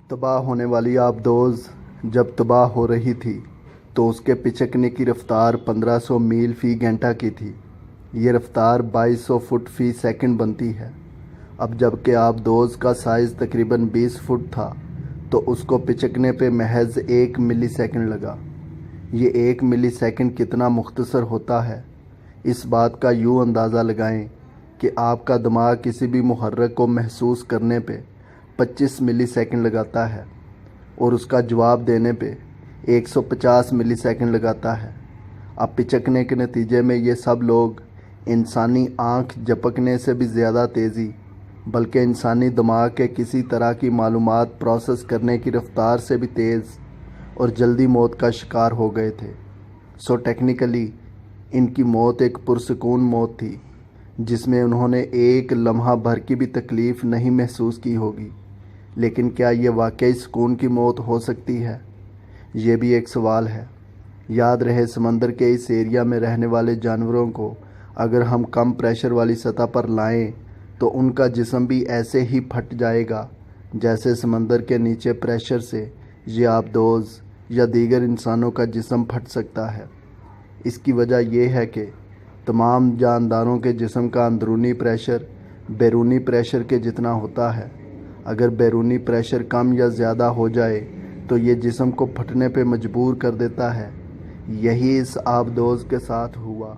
तबाह होने वाली आबदोज़ जब तबाह हो रही थी तो उसके पिचकने की रफ़्तार 1500 मील फ़ी घंटा की थी। ये रफ़्तार 2200 फुट फ़ी सेकंड बनती है। अब जबकि आबदोज़ का साइज़ तकरीबन 20 फुट था तो उसको पिचकने पे महज 1 मिली सेकंड लगा। ये 1 मिली सेकंड कितना मुख्तसर होता है, इस बात का यूँ अंदाज़ा लगाएं कि आपका दिमाग किसी भी मुहर्रक को महसूस करने पे 25 मिली सेकंड लगाता है और उसका जवाब देने पे 150 मिली सेकंड लगाता है। अब पिचकने के नतीजे में ये सब लोग इंसानी आँख झपकने से भी ज़्यादा तेज़ी बल्कि इंसानी दिमाग के किसी तरह की मालूमात प्रोसेस करने की रफ़्तार से भी तेज़ और जल्दी मौत का शिकार हो गए थे। सो टेक्निकली इनकी मौत एक पुरसकून मौत थी जिसमें उन्होंने एक लम्हा भर की भी तकलीफ़ नहीं महसूस की होगी। लेकिन क्या ये वाकई सुकून की मौत हो सकती है? ये भी एक सवाल है। याद रहे, समंदर के इस एरिया में रहने वाले जानवरों को अगर हम कम प्रेशर वाली सतह पर लाएं तो उनका जिस्म भी ऐसे ही फट जाएगा जैसे समंदर के नीचे प्रेशर से ये आबदोज़ या दीगर इंसानों का जिस्म फट सकता है। इसकी वजह यह है कि तमाम जानदारों के जिस्म का अंदरूनी प्रेशर बैरूनी प्रेशर के जितना होता है। अगर बैरूनी प्रेशर कम या ज़्यादा हो जाए तो ये जिस्म को फटने पे मजबूर कर देता है। यही इस आबदोज़ के साथ हुआ।